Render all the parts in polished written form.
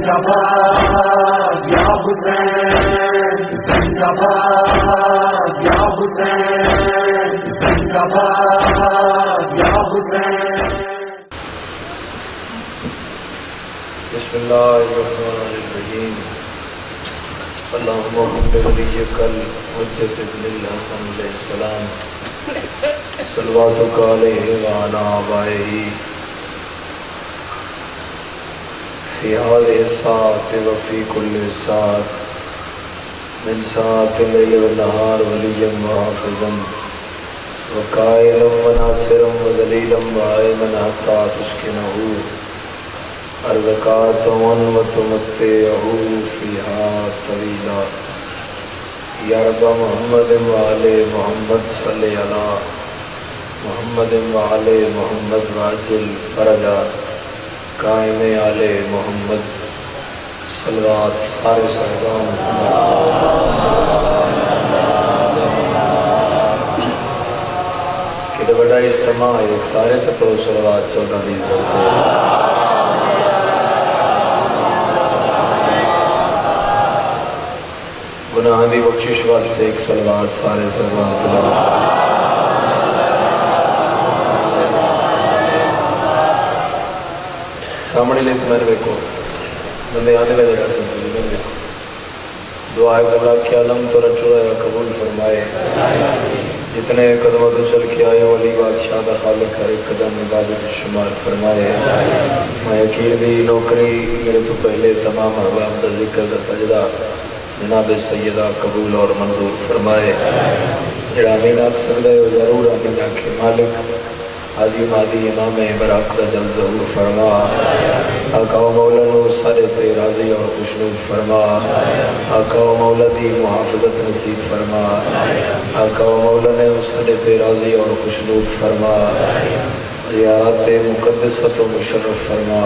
زندہ باد یا حسین، زندہ باد یا حسین، زندہ باد یا حسین۔ بسم اللہ الرحمن الرحیم۔ اللہم حب ولیک الحجۃ ابن الحسن علیہ السلام، صلواتک علیہ وعلی آبائہ فی هذه الساعة وفی کل ساعة من ساعة اللیل والنہار ولیا وحافظا وقائلا وناصرا وذلیلا وعائنا حتی تسکنہ ارزقات وتمتعہ فیہا طویلا۔ یا رب محمد وآل محمد صلی علی محمد وآل محمد واجل فرجا قائم آل محمد صلوات سارے صاحبان کہ بڑا اجتماع ایک سارے چپڑو صلوات 14 دی ضرورت ہے۔ گناہ دی بخشش واسطے ایک صلوات سارے صلوات تلاوت۔ سامنے لے تو میں نے دیکھو بندے آنے لگے گا سن تجھے میں دیکھو دعا ہے اللہ کی علم تو رچو ہے قبول فرمائے۔ جتنے قدموں تو چل کے آئے ولی بادشاہ دا خالق ہر ایک قدم عبادت شمار فرمائے۔ میں یقین دی نوکری میرے تو پہلے تمام احباب دا ذکر دا سجدہ جناب سیدہ قبول اور منظور فرمائے۔ جڑا امین آکھ سکتا ہے وہ ضرور امین آکھے۔ مالک عادی مادی امام براق دا جل ظہور فرما۔ آقا و مولا نو سارے تے راضی اور خوشنود فرما۔ آقا و مولا دی محافظت نصیب فرما۔ آقا و مولا نے سارے تے راضی اور خوشنود فرما۔ زیارت مقدسۃ و مشرف فرما۔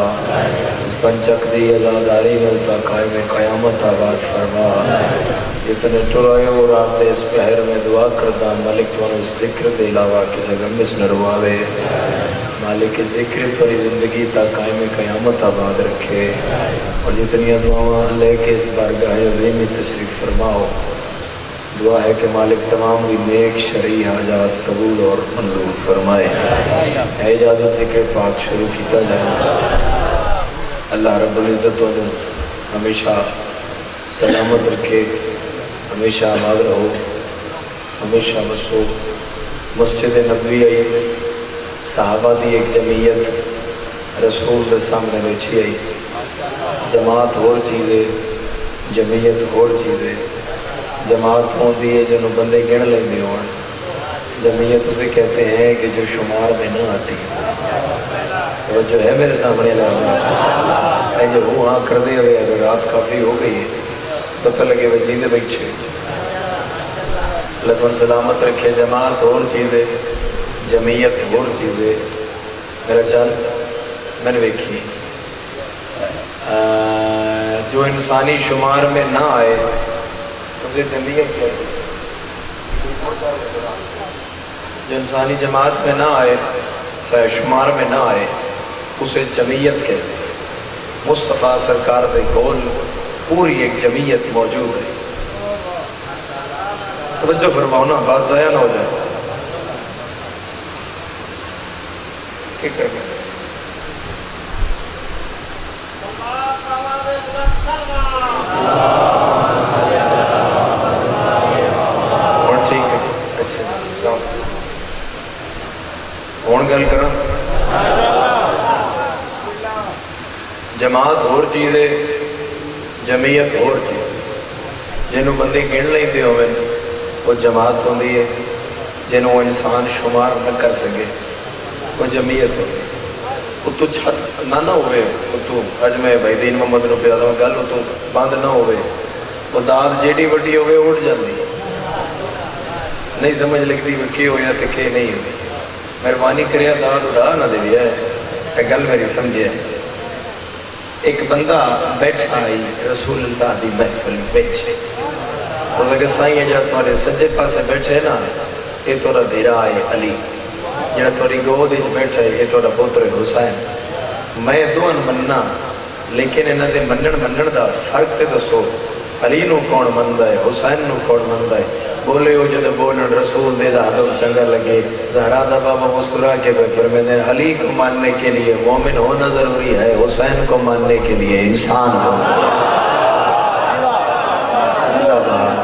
اس پنچک دی ازاداری ملتا قائم قیامت آباد فرما۔ اتنے چرائے اور رات اس پہر میں دعا کردہ مالک تو انہوں ذکر دے علاوہ کسی غمس نہ رواوے۔ مالک ذکر توری زندگی تا قائم قیامت آباد رکھے اور جتنی دعاواں لے کے اس بارگاہ عظیمی تشریف فرماؤ۔ دعا ہے کہ مالک تمام بھی نیک شرعی حاجات قبول اور منظور فرمائے۔ اے اجازت ذکر پاک شروع کیتا جائے۔ اللہ رب العزت انہوں ہمیشہ سلامت رکھے، ہمیشہ آباد رہو، ہمیشہ بسو۔ مسجد نبوی آئی، صحابہ دی ایک جمعیت رسول دے سامنے بیٹھی آئی۔ جماعت اور چیزیں، جمعیت اور چیزیں۔ جماعت ہوتی ہے جنہوں بندے گن لیندے ہوں، جمعیت اسے کہتے ہیں کہ جو شمار میں نہ آتی۔ وہ جو ہے میرے سامنے لگا ہے جو وہ ہاں کر دے ہوئے اگر رات کافی ہو گئی ہے پتہ لگے وہ جیندے بیٹھے۔ اللہ تعالیٰ سلامت رکھے۔ جماعت اور چیزیں، جمعیت اور چیزیں۔ میرا چل میں نے دیکھی جو انسانی شمار میں نہ آئے اسے جمعیت کہتے ہیں۔ جو انسانی جماعت میں نہ آئے، شمار میں نہ آئے، اسے جمعیت کہتے ہیں۔ مصطفیٰ سرکار دے کول پوری ایک جمعیت موجود ہے۔ توجہ فرماؤ نا، بات ضائع نہ ہو جائے۔ کیا کر گئے کون گل کرنا؟ جماعت اور چیز ہے، جمعیت اور چیز۔ جنہوں بندے گن لیندے ہوئے وہ جماعت ہوندی ہے، جنہوں وہ انسان شمار نہ کر سکے وہ جمعیت ہوندی ہے۔ وہ تو چھت نہ ہوئے، وہ تو اج میں بھائی دین محمد نو پیادا گل وہ تو بند نہ ہوئے، وہ داد جیڑی وڈی ہوئے اٹھ جاندی، نہیں سمجھ لگتی وہ کی ہویا تے کہ نہیں ہوئی۔ مہربانی کریا داد اڑا نہ دے ہے، گل میری سمجھے۔ ایک بندہ بیٹھا آئی رسول اللہ دی محفل بیٹھے، وہ لگے سائیں جہاں تھوڑے سجے پاسے بیٹھے نا یہ تھوڑا بھیرا ہے علی، جہاں تھوڑی گود اس بیٹھے یہ تھوڑا پوتر حسین۔ میں دعن مننا لیکن انہاں دے منن دا فرق تے دسو علی نو کون مندا ہے حسین نو کون مندا ہے بولے ہو جد بولن رسول دے دا حدم چنگا لگے زہرا دا بابا مسکرا کے فرماتے ہیں علی کو ماننے کے لیے مومن ہونا ضروری ہے حسین کو ماننے کے لیے انسان ہونا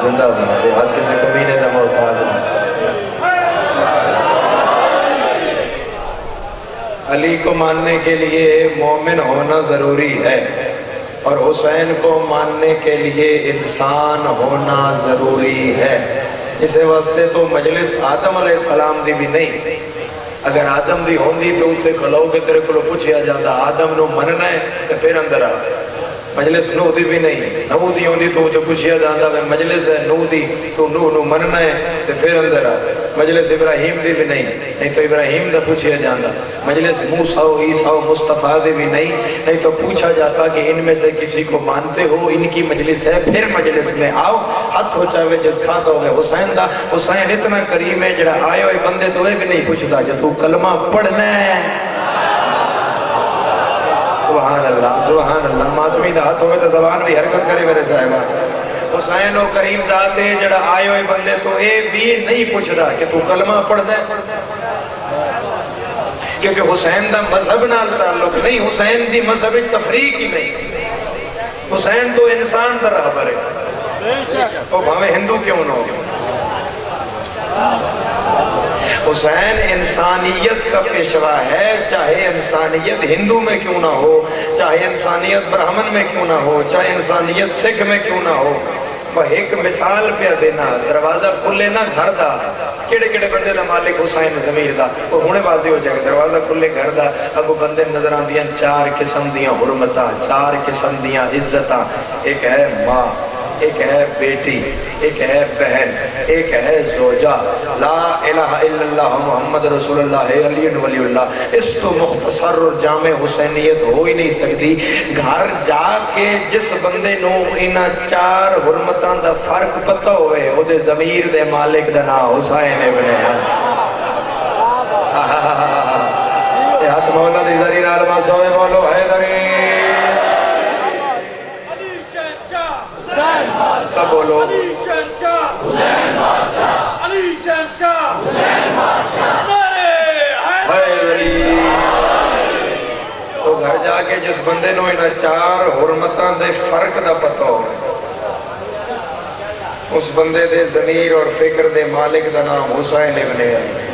زندہ باد ہر کسی کمینے دا محتاج علی کو ماننے کے لیے مومن ہونا ضروری ہے اور حسین کو ماننے کے لیے انسان ہونا ضروری ہے اسے واسطے تو مجلس آدم علیہ السلام دی بھی نہیں اگر آدم دی ہوندی تو اسے کھلو کے تیرے کو پوچھیا جاتا آدم نو مننا ہے کہ پھر اندر آ مجلس نو دی بھی نہیں نو دی ہوندی تو اسے پوچھیا جاتا مجلس ہے نو دی تو نو مننا ہے کہ پھر اندر آ مجلس ابراہیم دی بھی نہیں تو ابراہیم دا پوچھیا جاتا مجلس موسیٰ و عیسیٰ و مصطفیٰ دی بھی نہیں تو پوچھا جاتا کہ ان میں سے کسی کو مانتے ہو ان کی مجلس ہے پھر مجلس میں آؤ ہاتھ ہو چاہے جس کھاتا ہوگا حسین دا حسین اتنا کریم ہے جڑا آئے ہوئے بندے تو بھی نہیں پوچھتا جو تو کلمہ پڑھنا ہے سبحان اللہ ماتمی دا ہاتھ ہوئے تو زبان بھی حرکت کرے میرے صاحبان حسین و کریم ذات ہے جڑا آئے ہوئے بندے تو اے بھی نہیں پوچھتا کہ تو کلمہ پڑھ دے کیونکہ حسین دا مذہب نال تعلق نہیں حسین دی مذہب تفریق ہی نہیں حسین تو انسان دا رہبر ہے وہ بھاویں ہندو کیوں نہ ہو حسین انسانیت کا پیشوا ہے چاہے انسانیت ہندو میں کیوں نہ ہو چاہے انسانیت برہمن میں کیوں نہ ہو چاہے انسانیت سکھ میں کیوں نہ ہو وہ ایک مثال پہ دینا دروازہ کھلے نہ گھر دا کیڑے کیڑے بندے دا مالک حسین ضمیر دا وہ ہونے بازی ہو جائے گا دروازہ کھلے گھر دا اگو بندے نظر آن دیاں چار قسم دیاں حرمتاں چار قسم دیاں عزتاں ایک ہے ماں ایک ہے بیٹی ایک ہے بہن ایک ہے زوجہ لا الہ الا اللہ محمد رسول اللہ علی ولی اللہ اس تو مختصر اور جامع حسینیت ہو ہی نہیں سکتی گھر جا کے جس بندے نو انہا چار حرمتان دا فرق پتہ ہوئے او دے ضمیر دے مالک دا نا حسین ابن یہ ہاتھ مولا دی ذرین عالمہ سوئے مولو حیدری سب بولو تو گھر جا کے جس بندے نو انہا چار حرمتان دے فرق دا پتہ ہو اس بندے دے ضمیر اور فکر دے مالک دا نام حسین ابن علی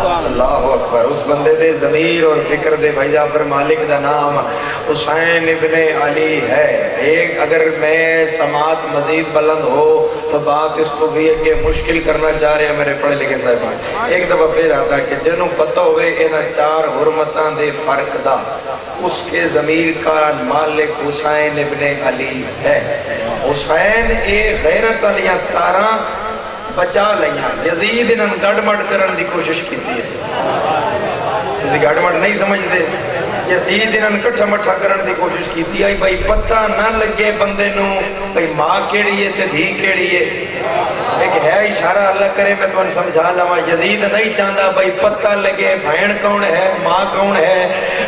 اللہ اکبر اس بندے دے ضمیر اور فکر دے بھائی جعفر مالک دا نام حسین ابن علی ہے ایک اگر میں سماعت مزید بلند ہو تو بات اس کو بھی ہے کہ مشکل کرنا چاہ رہے ہیں میرے پڑھے لکھے صاحبان ایک دفعہ پھر آتا کہ جنہوں پتہ ہوئے انہا چار حرمتان دے فرق دا اس کے ضمیر کا مالک حسین ابن علی ہے حسین ایک غیرت علیہ تاراں بچا لیاں یزید انہاں گڑ مڑ کرن دی کوشش کی تھی کسی گڑ مڑ نہیں سمجھ دے یزید انہاں کٹھا مٹھا کرن دی کوشش کی تھی بھائی پتہ نہ لگے بندے نو بھائی ماں کیڑی ہے تے دھی کیڑی ہے ایک ہے اشارہ اللہ کرے میں تو ان سمجھا لما یزید نہیں چاہتا بھائی پتہ لگے بھین کون ہے ماں کون ہے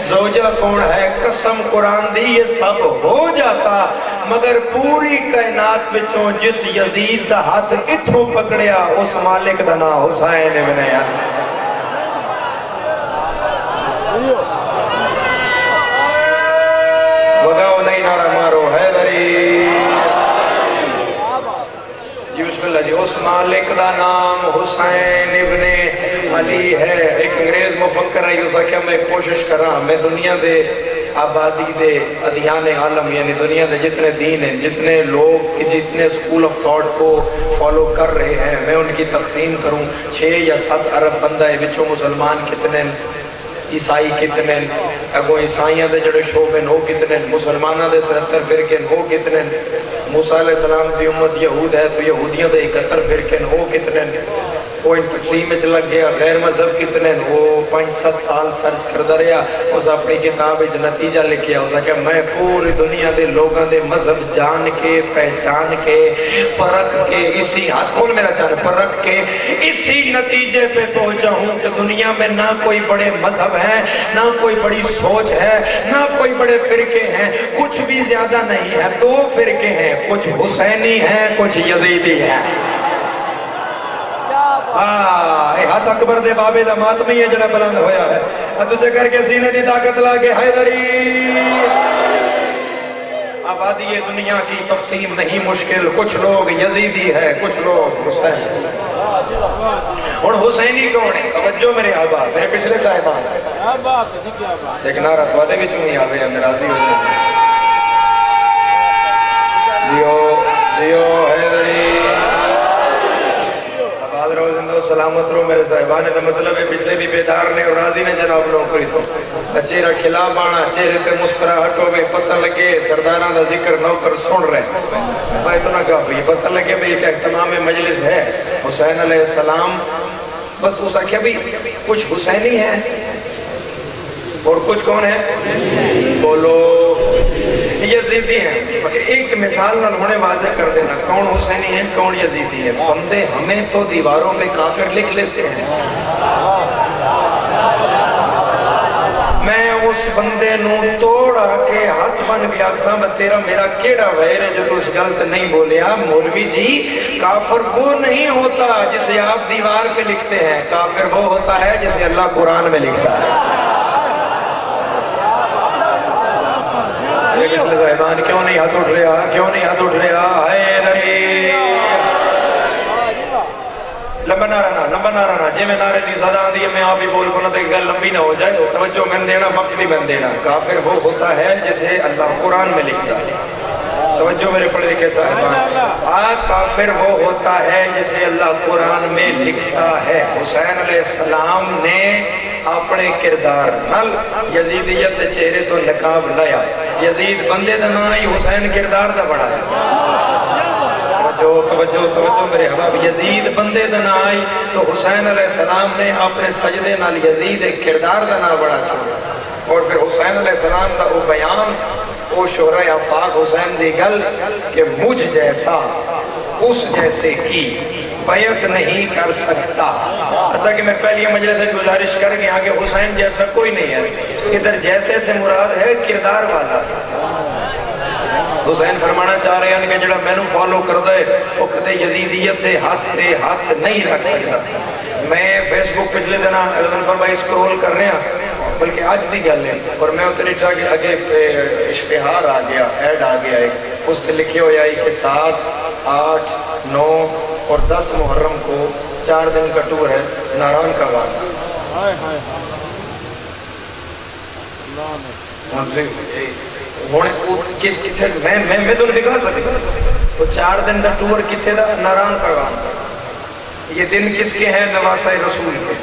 زوجہ کون ہے قسم قرآن دی یہ سب ہو جاتا مگر پوری کائنات بچوں جس یزید دا ہاتھ اتھوں پکڑیا اس مالک دا نا حسین ابن علی وگاؤ نہیں نعرہ مارو حیدری جی بسم اللہ جی اس مالک دا نام حسین ابن علی ہے ایک انگریز مفکر ہے اسا کیا میں کوشش کر رہا میں دنیا دے آبادی دے ادیان عالم یعنی دنیا دے جتنے دین ہیں جتنے لوگ جتنے سکول آف تھاٹ کو فالو کر رہے ہیں میں ان کی تقسیم کروں 6 یا 7 ارب بندہ ہے بچوں مسلمان کتنے عیسائی کتنے اگو عیسائیاں دے جڑے شعبے ہو کتنے مسلمانہ دے 73 فرقے ہو کتنے موسیٰ علیہ السلام دی امت یہود ہے تو یہودیاں دے 71 فرقے ہو کتنے وہ ان تقسیم میں لگ گیا غیر مذہب کتنے وہ 5-7 سال سرچ کرتا رہا اس اپنی کتاب نتیجہ لکھیا اس کہ میں پوری دنیا دے لوگوں دے مذہب جان کے پہچان کے پرکھ کے اسی ہاتھ کھول میرا چاہے پرکھ کے اسی نتیجے پہ پہنچا ہوں کہ دنیا میں نہ کوئی بڑے مذہب ہیں نہ کوئی بڑی سوچ ہے نہ کوئی بڑے فرقے ہیں کچھ بھی زیادہ نہیں ہے 2 فرقے ہیں کچھ حسینی ہیں کچھ یزیدی ہیں ہاتھ اکبر دے بابے دا ماتمی ہے جنہ بلند ہویا ہے تجھے کر کے سینے دی طاقت لاگے حیدری آبادی دنیا کی تقسیم نہیں مشکل کچھ لوگ یزیدی ہے کچھ لوگ حسین اور حسینی کون ہے توجہ میرے آبا میرے پچھلے صاحبان ایک نعرہ تھوڑے بھی چونی آوے ہم راضی ہو جائیں جیو جیو حیدری سلامت رو میرے صاحبان ہے مطلب ہے پچھلے بھی بیدار نے اور راضی نے جناب نوکری تو چہرہ کھلا بانا چہرے تے مسکراہٹ ہو گئی پتہ لگے سرداران دا ذکر نوکر سن رہے میں اتنا کافی پتہ لگے بھئی ایک اہتمام مجلس ہے حسین علیہ السلام بس اس آکھیا بھی کچھ حسینی ہے اور کچھ کون ہے بولو یزیدی ہیں ایک مثال نہ ہونے واضح کر دینا کون حسینی ہے کون یزیدی ہے بندے ہمیں تو دیواروں پہ کافر لکھ لیتے ہیں میں اس بندے نو توڑا کے ہاتھ بن گیا اکسام تیرا میرا کیڑا ویر ہے جو تو اس غلط نہیں بولیا مولوی جی کافر وہ نہیں ہوتا جسے آپ دیوار پہ لکھتے ہیں کافر وہ ہوتا ہے جسے اللہ قرآن میں لکھتا ہے اس لئے صاحبان کیوں نہیں ہاتھ اٹھ رہا کیوں نہیں ہاتھ اٹھ رہا حیدری لمبا نعرہ جے میں نعرے دی زیادہ آن دی میں آپ ہی بول بنا تھے کہ گل لمبی نہ ہو جائے توجہ میں دینا وقت بھی میں دینا کافر وہ ہوتا ہے جسے اللہ قرآن میں لکھتا ہے توجہ میرے پڑھے لکھے صاحبان کافر وہ ہوتا ہے جسے اللہ قرآن میں لکھتا ہے حسین علیہ السلام نے اپنے کردار نل یزیدیت چہرے تو نقاب لایا یزید بندے دا نہ آئی حسین کردار دا بڑھا ہے توجہ میرے حباب یزید بندے دا نہ آئی تو حسین علیہ السلام نے اپنے سجدے نال یزید کردار دا نہ بڑھا چھوڑا اور پھر حسین علیہ السلام دا وہ بیان وہ شہرہ آفاق حسین دی گل کہ مجھ جیسا اس جیسے کی بیعت نہیں کر سکتا حتیٰ کہ میں پہلی مجلس سے گزارش کر گیا کہ حسین جیسا کوئی نہیں ہے ادھر جیسے سے مراد ہے کردار والا حسین فرمانا چاہ رہے ہیں کہ جڑا میں نو فالو کر دے وہ کہتے یزیدیت دے ہاتھ نہیں رکھ سکتا میں فیس بک پچھلے دن فرمائی سکرول کر رہے ہیں بلکہ آج دی گل ہے اور میں اتنے چاہ کے آگے اشتہار آ گیا ایڈ آ گیا ایک اس پہ لکھے ہویا ہے کہ 7, 8, 9 اور 10 محرم کو 4 دن کا ٹور ہے ناران کا گانا میں تو نہیں دکھا سکتا تو 4 دن کا ٹور کتھے دا ناران کا گانا یہ دن کس کے ہیں نواسہ رسول کے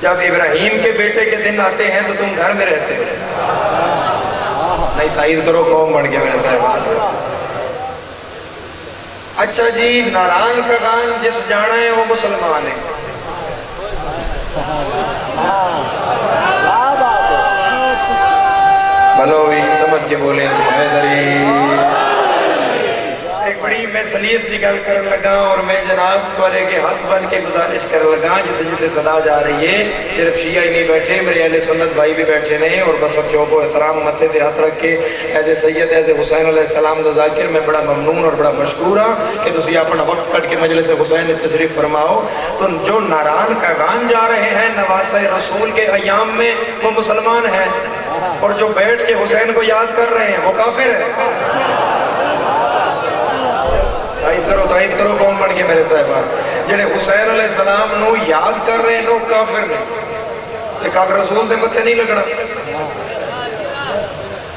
جب ابراہیم کے بیٹے کے دن آتے ہیں تو تم گھر میں رہتے ہو نہیں تائید کرو قوم بڑھ کے میرے صاحب اچھا جی ناران کا گان جس جانا ہے وہ مسلمان ہے بلوی سمجھ کے بولیں تو حیدری ایک بڑی میں سلیس سی گل کر لگا اور میں جناب توارے کے ہاتھ بن کے گزارش کر لگا جتے جتے صدا جا رہی ہے صرف شیعہ ہی نہیں بیٹھے میرے اہل سنت بھائی بھی بیٹھے نہیں اور بس شوق و احترام متھے تے ہاتھ رکھ کے ایز سید ایز حسین علیہ السلام دا ذاکر میں بڑا ممنون اور بڑا مشکور ہوں کہ تسی اپنا وقت کٹ کے مجلس حسین نے تشریف فرماؤ تو جو ناران کا گان جا رہے ہیں نواسہ رسول کے ایام میں وہ مسلمان ہیں اور جو بیٹھ کے حسین کو یاد کر رہے ہیں وہ کافر ہیں تائید کرو قوم بڑھ کے میرے صاحبان جنہیں حسین علیہ السلام نو یاد کر رہے ہیں تو کافر نہیں ایک آپ رسول دے متھے نہیں لگنا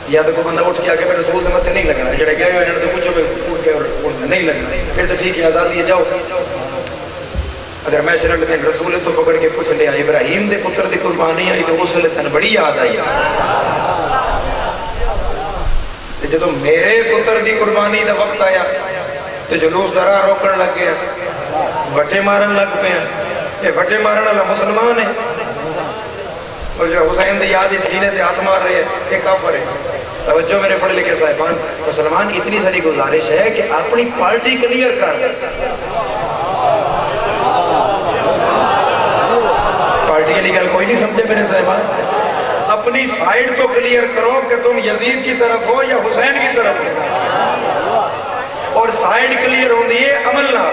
یا تو کوئی بندہ اٹھ کے آگے پہ رسول دے متھے نہیں لگنا جڑے گئے ہوئے تو کچھ پوچھ کے نہیں لگنا پھر تو ٹھیک ہے آزادی ہے جاؤ اگر میں شرط دن رسول تو پکڑ کے پوچھ لیا ابراہیم دے پتر دی قربانی آئی تو اس لئے بڑی یاد آئی جب میرے پتر دی قربانی دا وقت آیا تو جلوس درا روکن لگ گیا وٹے مارن لگ پہ ہیں، یہ وٹے مارن والا مسلمان ہے، اور جو حسین دی یاد سینے دے ہاتھ مار رہے ہیں یہ کافر ہے۔ توجہ میرے پڑھے لکھے صاحبان، مسلمان اتنی ساری گزارش ہے کہ اپنی پارٹی کلیئر کر، پارٹی علی گل کوئی نہیں سمجھے میرے صاحبان، اپنی سائیڈ تو کلیئر کرو کہ تم یزید کی طرف ہو یا حسین کی طرف ہو، اور سائیڈ کلیئر ہوندی ہے عمل نہ،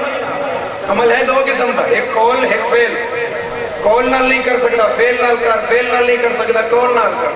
عمل ہے دو قسم کا، ایک قول ایک فعل، قول نال نہیں کر سکتا فعل نال کر، فعل نال نہیں کر سکتا قول نال کر۔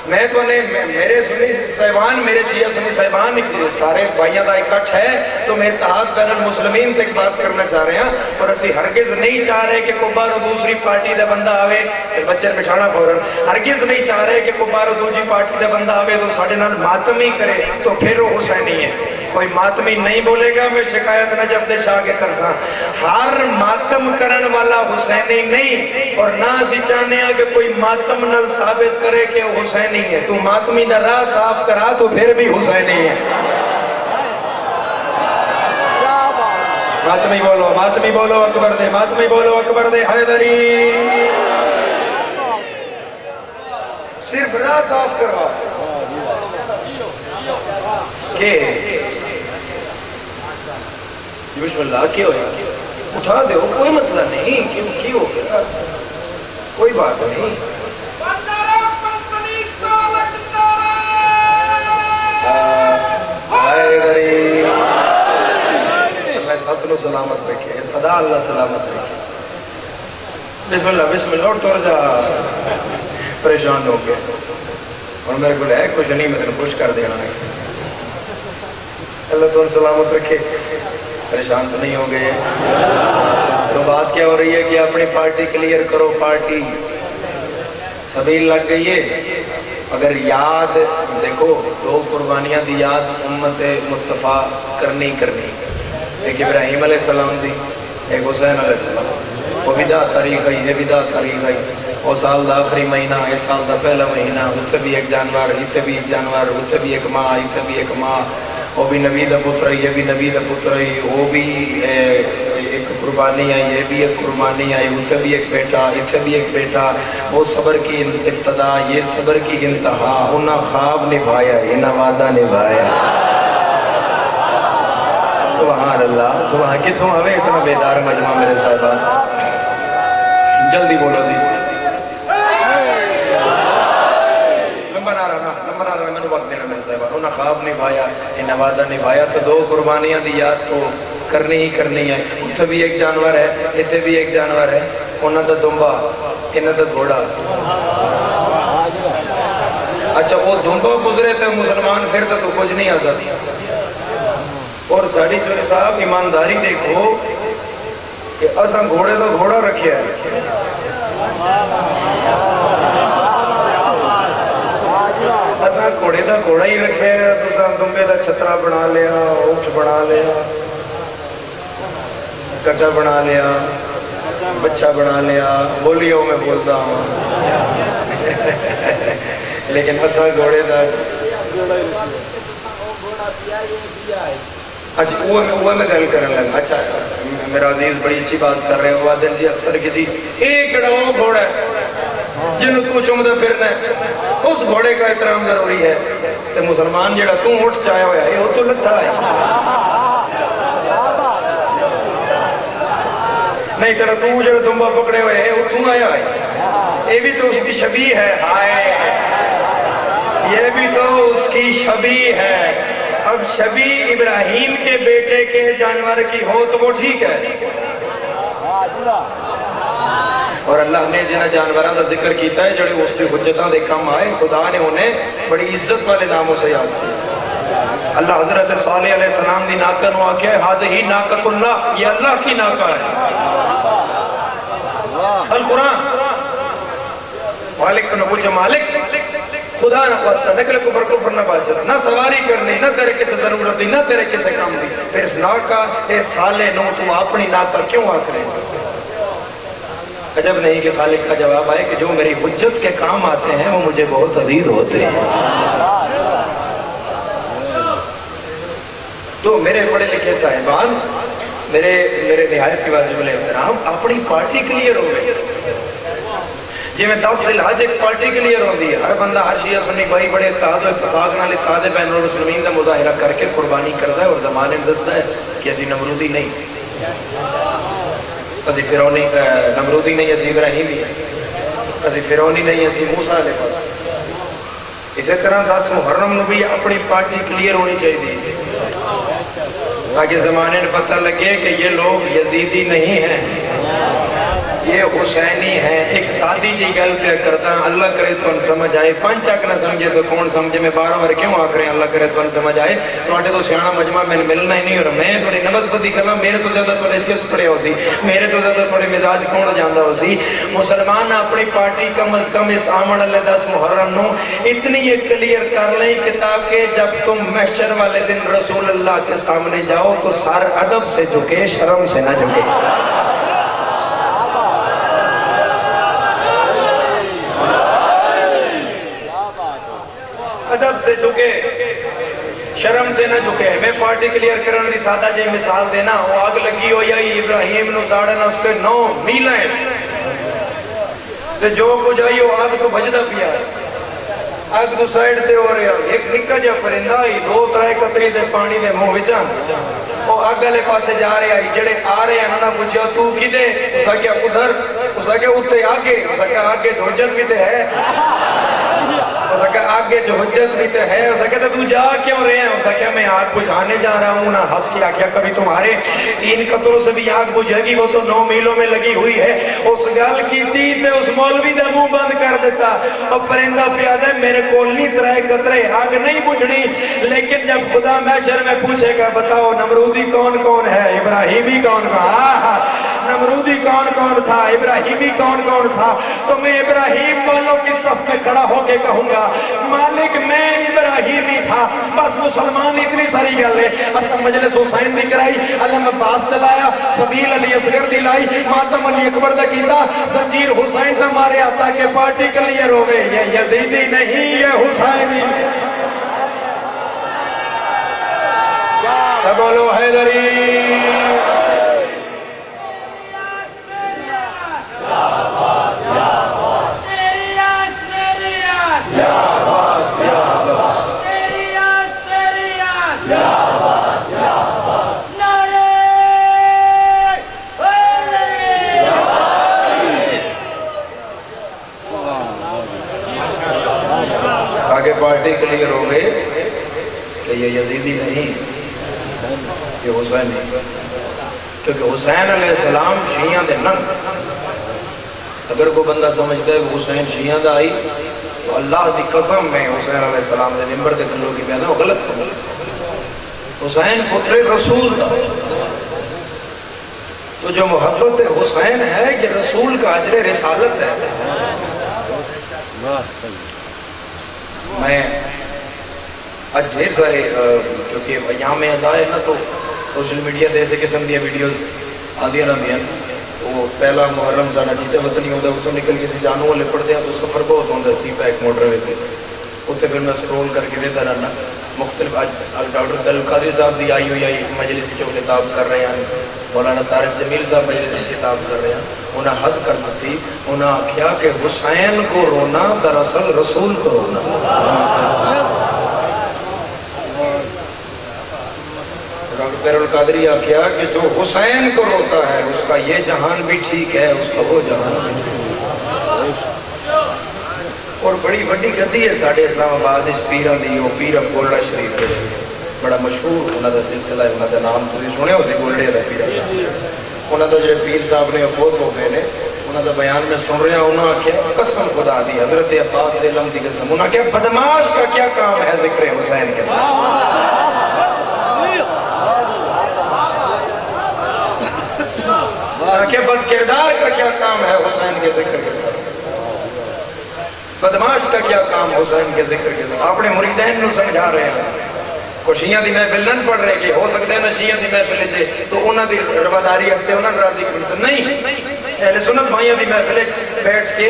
میں تو میرے سنی صاحبان، میرے شیعہ سنی صاحبان سارے بھائیوں کا اکٹھ ہے، تو میں اتحاد بین المسلمین سے ایک بات کرنا چاہ رہے ہیں، اور اسی ہرگز نہیں چاہ رہے کہ کوئی بارو دوسری پارٹی دا بندہ آوے، بچے بٹھانا فوراً، ہرگز نہیں چاہ رہے کہ کوئی بارو دوسری پارٹی دا بندہ آوے تو ساڑھے نال ماتم ہی کرے تو پھر وہ حسینی ہے۔ کوئی ماتمی نہیں بولے گا میں شکایت نہ جب دے شاہ کے کرساں، ہر ماتم کرن والا حسینی نہیں، اور نہ اسی چاہنے ہیں کہ کوئی ماتم نل ثابت کرے کہ وہ حسینی ہے، تو ماتمی دا راہ صاف کرا تو پھر بھی حسینی ہے۔ ماتمی بولو اکبر دے، ماتمی بولو اکبر دے حیدری، صرف راہ صاف کروا کہ بسم اللہ کیا ہویا، اٹھا دے ہو کوئی مسئلہ نہیں، کیوں ہو گیا کوئی بات نہیں، حیدری اللہ ساتھ سلامت رکھے، صدا اللہ سلامت رکھے، بسم اللہ اور توڑ جا، پریشان ہو گئے، اور میرے کو لے کچھ نہیں، میں تنہیں خوش کر دینا ہے، اللہ تو سلامت رکھے، پریشان تو نہیں ہو گئے۔ تو بات کیا ہو رہی ہے کہ اپنی پارٹی کلیئر کرو، پارٹی سبیل لگ گئی ہے، اگر یاد دیکھو دو قربانیاں دی یاد امت مصطفیٰ کرنی، ایک ابراہیم علیہ السلام دی، ایک حسین علیہ السلام، وہ بھی دا تاریخ ہے، یہ بھی دا تاریخ ہے، وہ سال دا آخری مہینہ، اس سال دا پہلا مہینہ، اتھے بھی ایک جانور، اتھے بھی ایک جانور، اتھے بھی ایک ماں، اتھے بھی ایک ماں، وہ بھی نبی دا پتر ہے، یہ بھی نبی دا پتر ہے، وہ بھی ایک قربانی آئی، یہ بھی ایک قربانی آئی، اتھے بھی ایک بیٹا، اتھے بھی ایک بیٹا، وہ صبر کی ابتدا، یہ صبر کی انتہا، انہاں خواب نبھایا، انہاں وعدہ نبھایا، سبحان اللہ، سبحان، کتوں ہوئے اتنا بیدار مجمع میرے صاحبان، جلدی بولو دی، لمبا نہ رہا میں نے وقت دینا میرے صاحبان، انہاں خواب نبھایا، انہاں وعدہ نبھایا، تو دو قربانیاں دی یاد تو کرنی ہی کرنی ہے، اتھے بھی ایک جانور ہے، اتھے بھی ایک جانور ہے، انہاں دا دنبا، انہاں دا گھوڑا، اچھا وہ دنبا گزرے تھے مسلمان پھر تو کچھ نہیں آتا، اور ساڑھی چوری صاحب ایمانداری دیکھو کہ اساں گھوڑے دا گھوڑا رکھیا ہے، اساں گھوڑے دا گھوڑا ہی رکھیا ہے، تو ساں دنبے دا چھترا بنا لیا، اونٹ بنا لیا، کٹا بنا لیا، بچہ بنا لیا، بولیوں میں بولتا ہوں، لیکن اساں گھوڑے دا، اچھا وہ میں گل کرنے لگا، اچھا میرا عزیز بڑی اچھی بات کر رہے ہو، عادل جی اکثر کی تھی، ایک وہ گھوڑا ہے جنہوں تو چمدہ پھرنا ہے، اس گھوڑے کا احترام ضروری ہے، تو مسلمان جڑا تو اٹھ چاہے ہویا ہے، وہ تو لٹھا ہے، نہیں تیرا تو جڑا دنبا پکڑے ہوئے ہے وہ تو آیا ہے، یہ بھی تو اس کی شبیہ ہے، ہائے یہ بھی تو اس کی شبیہ ہے، اب شبیہ ابراہیم کے بیٹے کے جانور کی ہو تو وہ ٹھیک ہے، اور اللہ نے جنہ جانوران دا ذکر کیتا ہے جڑے اس کے حجتان دے کم آئے، خدا نے انہیں بڑی عزت والے ناموں سے یاد کیا، اللہ حضرت صالح علیہ السلام دی ناکہ نو آکھیا ہے حاضی ناکت اللہ، یہ اللہ کی ناکہ ہے، القرآن مالک نہ پوچھے مالک خدا نہ پاستا، نہ کلے کفر نہ باشد، نہ سواری کرنی، نہ تیرے کسے ضرورت دی، نہ تیرے کسے کام دی، پھر اس ناکہ اے سالے نو تو اپنی ناکہ کیوں آکھرے؟ عجب نہیں کہ خالق کا جواب آئے کہ جو میری حجت کے کام آتے ہیں وہ مجھے بہت عزیز ہوتے ہیں، تو میرے پڑھے لکھے صاحبان میرے نہایت کی واجب الاحترام اپنی پارٹی کلیئر ہو گئی جی میں 10 ذی الحج ایک پارٹی کلیئر ہوندی ہے ہر بندہ ہر شیعہ سنی بھائی بڑے اتحاد و اتفاق نال اتحاد بین المسلمین دا مظاہرہ کر کے قربانی کرتا ہے اور زمانے میں دستا ہے کہ اسی نمرودی نہیں اسی فرعونی نمرودی نہیں اسی ابراہیمی اسی فرعونی نہیں اسی موسیٰ علیہ پاس اسی طرح 10 محرم نو بھی اپنی پارٹی کلیئر ہونی چاہیے تاکہ زمانے میں پتہ لگے کہ یہ لوگ یزیدی نہیں ہیں یہ حسینی ہیں ایک سادی جی گل پہ کرتا ہوں اللہ کرے تو ان سمجھ آئے پانچ آنکھ نہ سمجھے تو کون سمجھے میں 12 بار کیوں آکھ رہے ہیں اللہ کرے تو ان سمجھ آئے تو آٹے تو سیانا مجمع میں ملنا ہی نہیں اور میں تھوڑی نماز پڑھی کرنا میرے تو زیادہ تھوڑے کس پڑے ہو سی میرے تو زیادہ تھوڑے مزاج کون جاندہ ہو سی مسلمان اپنی پارٹی کم از کم اس آمن اللہ 10 محرم نو اتنی یہ کلیئر کر لیں کتاب کے جب تم محشر والے دن رسول اللہ کے سامنے جاؤ تو سار ادب سے جھکے شرم سے نہ جھکے ادب سے جھکے شرم سے نہ جھکے میں پارٹی کلیئر کرنے دی سادہ جے مثال دینا وہ آگ لگی ہو یا ابراہیم نو ساڑھنا اس کے 9 میل ہیں تو جو کچھ آئی وہ آگ تو بجدہ پیا آگ تو سائیڈ تے ہو رہا ایک نکا جا پرندہ ہی 2-3 قطری دے پانی دے منہ وچاں وہ آگ لے پاسے جا رہے آئی جڑے آ رہے ہیں انہوں نے پوچھا تو کدے اس نے کیا ادھر اس نے کیا اتھے آگے اس نے کیا آگے جو حجت بھی تے ہے اس نے کہا آگے جو حجت بھی تے ہے اس نے کہا تو جا کیوں رہے ہیں اس نے کہا میں آگ بجھانے جا رہا ہوں نہ ہنس کے آکھیا کبھی تمہارے 3 قطروں سے بھی آگ بجھے گی وہ تو 9 میلوں میں لگی ہوئی ہے اس گل کی تھی تے اس مولوی دا منہ بند کر دیتا اور پرندہ پیادہ ہے میرے کول نہیں 3 قطرے آگ نہیں بجھنی لیکن جب خدا محشر میں پوچھے گا بتاؤ نمرودی کون کون ہے ابراہیمی کون کون نمرودی کون کون تھا ابراہیمی کون کون تھا تو میں ابراہیم والوں کی صف میں کھڑا ہو کے کہوں گا مالک میں ابراہیمی تھا بس مسلمان اتنی ساری گل ہے اصلا مجلس حسین دی کرائی علم عباس دلایا سبیل علی اصغر دلائی ماتم علی اکبر دا کیتا زنجیر حسین دا مارے آتا کہ پارٹی کلیئر ہو گئے یہ یزیدی نہیں یہ حسینی بولو حیدری آگے پارٹی کلیئر ہو گئے کہ یہ یزیدی نہیں یہ حسین نہیں کیونکہ حسین علیہ السلام شیعہ دے نن اگر کوئی بندہ سمجھتا ہے وہ حسین شیعہ دا آئی تو اللہ دی قسم میں حسین علیہ السلام دے نمبر دے کلوں کی بیانا وہ غلط سمجھتا حسین پتر رسول دا تو جو محبت حسین ہے یہ رسول کا اجر رسالت ہے میں آج ڈھیر سارے کیونکہ ایام ازاں ہے نا تو سوشل میڈیا دے سے قسم دیا ویڈیوز آدھی رہی ہیں وہ پہلا محرم ساڑھا چیچا وطنی ہوتا ہے اتوں نکل کسی جانوں والے پڑھتے ہیں تو سفر بہت ہوتا ہے سی پیک موٹر ہوئے تھے اتنے پھر میں سکرول کر کے دیتا رہنا مختلف ڈاکٹر تعلق قادری صاحب دی آئی ہوئی مجلسی جو کتاب کر رہے ہیں مولانا طارق جمیل صاحب مجلسی کتاب کر رہے ہیں انہیں حد کرنا تھی انہیں آکھیا کہ حسین کو رونا دراصل رسول کو رونا ڈاکٹر القادری آکھیا کہ جو حسین کو روتا ہے اس کا یہ جہان بھی ٹھیک ہے اس کا وہ جہان بھی ٹھیک ہے اور بڑی بڑی گدی ہے ساڑھے اسلام آباد اس پیرہ دی وہ پیر اف گولڈا شریف ہے بڑا مشہور انہوں دا سلسلہ ہے انہوں دا نام تُسی سنے ہو سی گولڈے رہ پیرہ انہوں دا جو پیر صاحب نے افوت ہو گئے نے انہوں دا بیان میں سن رہے ہیں انہوں نے کیا قسم خدا دی حضرت عباس دے لم دی قسم انہوں نے کیا بدماش کا کیا کام ہے ذکر حسین کے ساتھ کہ بد کردار کا کیا کام ہے حسین کے ذکر کے ساتھ بدماش کا کیا کام حسین کے ذکر کے ساتھ اپنے مریدین نو سمجھا رہے ہیں کو شیعہ دی محفل نہ پڑھ رہے کہ ہو سکتے ہیں نا شیعہ دی محفل چھے تو انہاں دی رواداری ہستے انہاں راضی کرنے سے نہیں اہل سنت بھائیوں دی محفل بیٹھ کے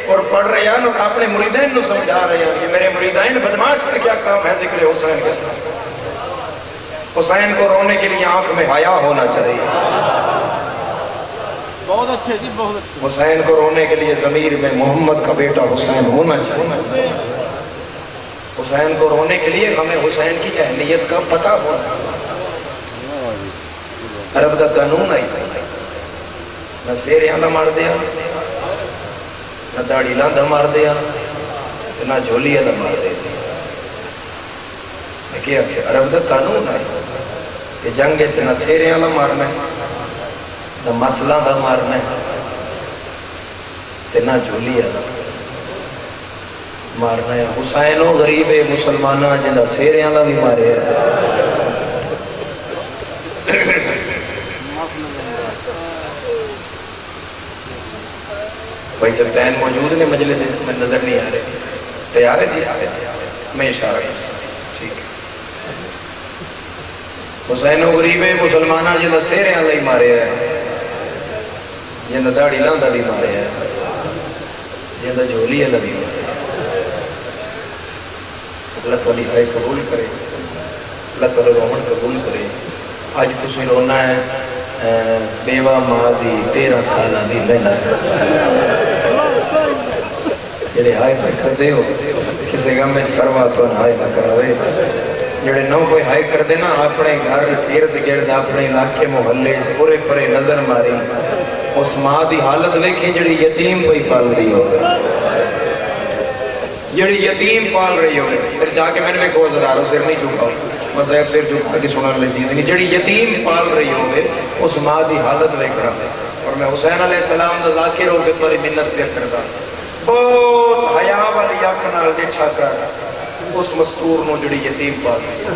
اور پڑھ رہے ہیں اور اپنے مریدین نو سمجھا رہے ہیں کہ میرے مریدین بدماش کا کیا کام ہے ذکر حسین کے ساتھ حسین کو رونے کے لیے آنکھ میں حیا ہونا چاہیے. بہت اچھے جی، بہت اچھے. حسین کو رونے کے لیے ضمیر میں محمد کا بیٹا حسین ہونا چاہیے. حسین کو رونے کے لیے ہمیں حسین کی اہمیت کا پتہ ہونا چاہیے. عرب کا قانون آئی نہ سیریاں دا مار دیا، نہ داڑھی لاندہ مار دیا، نہ جھولی دا مار دیا. کیا کہ عرب دا قانون آئی کہ جنگ چ نہ سیریاں دا مارنا ہے، نہ مسئلہ دا مارنا ہے، نہ جھولی دا مارنا ہے. حسین و غریب مسلمانہ جنہ سیریاں دا بھی مارے ہے. بھائی سلطین موجود نے مجلس میں نظر نہیں آ رہے. تیار ہے جی؟ میں اشارہ کر سکتا. ٹھیک ہے. حسین و غریب مسلمانہ جنہ سیریاں دا ہی مارے ہے، جنہ داڑھی لاندہ بھی مارے ہے، جنہ جھولی دا بھی مارے ہے. اللہ تعالی ہائے قبول کرے، اللہ تعالی رومن قبول کرے. آج تسی رونا ہے بیوہ ماں دی 13 سالہ دی محنت جڑے ہائے پہ کر دے ہو کسی غم میں فرما تو ہائے نہ کراوے. جڑے نو کوئی ہائے کر دے نا اپنے گھر ارد گرد اپنے علاقے محلے پورے پورے نظر ماری اس ماں دی حالت دیکھیں جڑی یتیم کوئی پال دی ہو، جڑی یتیم پال رہی ہو. سر جا کے میں نے کہو زدارو سر نہیں چکا مصحب سر چکا کہ سنن لے چیزیں جڑی یتیم پال رہی ہو اس ماں دی حالت دیکھ رہا. اور میں حسین علیہ السلام دا ذاکر ہو کے تمہاری منت پہ کرتا. بہت حیا والی آنکھ نال ڈٹھا کر اس مستور نو جڑی یتیم پال رہی ہے،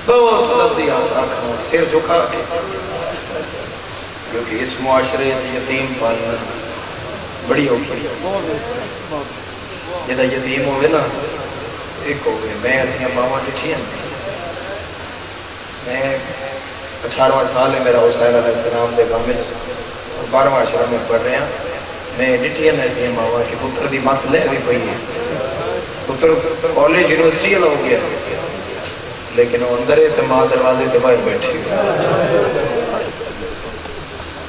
بہت لبدی آنکھ نال سر جھکا کے، کیونکہ اس معاشرے یتیم پالنا بڑی اوکھی ہے. جدہ یتیم ہوئے نا ایک ہوئے. میں ایسی ماما ڈٹھی ہیں. میں 18واں سال ہے میرا حسین علیہ السلام دے گام میں اور 12واں عشرہ میں پڑھ رہے ہیں. میں ڈٹھی ہیں ایسی ماما کہ پتر دی مسئلہ بھی پئی ہے. پتر کالج یونیورسٹی ہو گیا لیکن وہ اندر ہے تو ماں دروازے تے باہر بیٹھی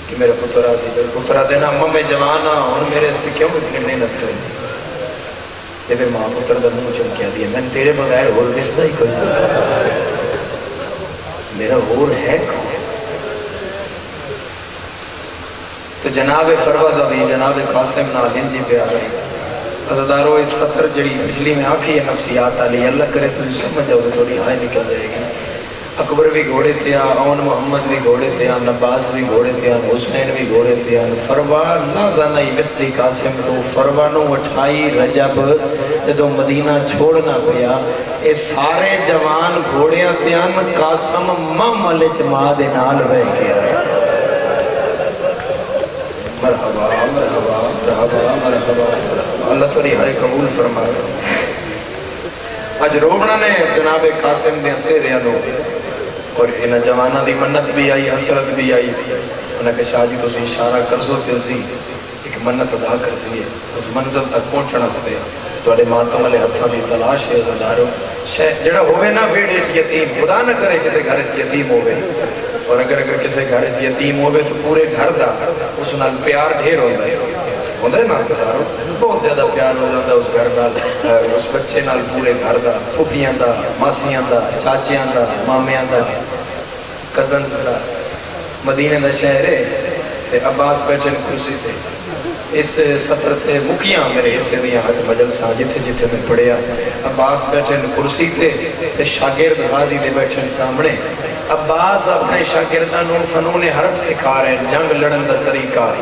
کہ میرا پتر آسی. پتر آتے نا اماں میں جوان ہاں اور میرے اس پہ کیوں اتنی محنت کریں. یہ پھر ماں پتر دا منہ چمکیا دیا میں تیرے بغیر اور دستا ہی کوئی میرا اور ہے کون. تو جناب فرود ابھی جناب قاسم ناظم جی پہ آ رہے ہیں. عزدارو اس سطر جڑی پچھلی میں آنکھی ہے نفسیات علی اللہ کرے تو سمجھ جاؤ تھوڑی ہائے نکل جائے گی. اکبر بھی گھوڑے تھے اون محمد بھی گھوڑے تھے عباس بھی گھوڑے تھے حسین بھی گھوڑے تھے. فروا نہ زانائی وسلی قاسم تو فروانو 28 رجب جدو مدینہ چھوڑنا پیا اے سارے جوان گھوڑیاں تھے قاسم ملچ ماں دے نال بہ گیا. مرحبا مرحبا مرحبا مرحبا. اللہ تعالی ہائے قبول فرمائے. اج روبنا نے جناب قاسم دے سیریاں دو اور انہاں جواناں دی منت بھی آئی حسرت بھی آئی. انہاں کہ شاہ جی تو اشارہ کر سو تے اسی ایک منت ادا کر سیے اس منزل تک پہنچنا ستے تواڈے ماتم والے ہتھاں دی تلاش ہے. عزادارو جڑا ہوے نا ویڑے چ یتیم خدا نہ کرے کسی گھر چ یتیم ہوے اور اگر کسی گھر چ یتیم ہوے تو پورے گھر دا اس نال پیار ڈھیر ہوندا ہے. ہوندے نا عزادارو بہت زیادہ پیار ہو جاتا اس گھر نال اس بچے نال پورے گھر دا پھوپھیاں دا ماسیاں دا چاچیاں دا مامیاں دا کزنز دا. مدینے دا شہر ہے عباس بیٹھن کرسی تے اس سطر تے مکیاں میرے حصے دیا حج مجلساں جتھے جتھے میں پڑھیا. عباس بیٹھن کرسی تے شاگرد غازی دے بیٹھن سامنے. عباس اپنے شاگردانوں فنون حرب سکھا رہے ہیں جنگ لڑن دا طریقہ.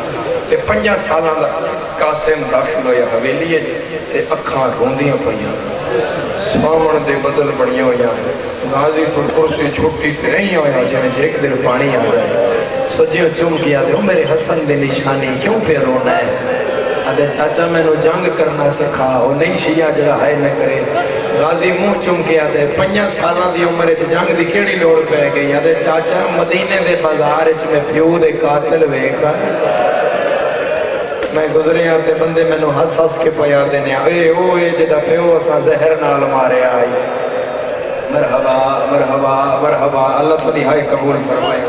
تے 5 سالاں دا قاسم داخل ہویا حویلی تے اکھاں روندیاں پئیاں سامن دے بدل بڑیاں ہویاں. غازی پر کرسی چھوٹی تے نہیں ہویا جویں جھیک دل پانی آ رہا ہے. سجیو چم کیا دے میرے حسن دے نشانی کیوں پہ رونا ہے. آدھے چاچا میں نو جنگ کرنا سکھا وہ نہیں شیعہ جڑا ہائے نہ کرے. غازی منہ چم کے آدھے 5 سالاں دی عمر وچ جنگ دی کیڑی لوڑ پے گئی. آدھے چاچا مدینے دے بازار وچ میں پیو دے قاتل ویکھا میں گزرے آتے بندے میں نو ہس ہس کے پیا دینے اے او اے جدا پیو اسا زہر نال مارے آئی. مرحبا مرحبا مرحبا اللہ تو ہائے قبول فرمائے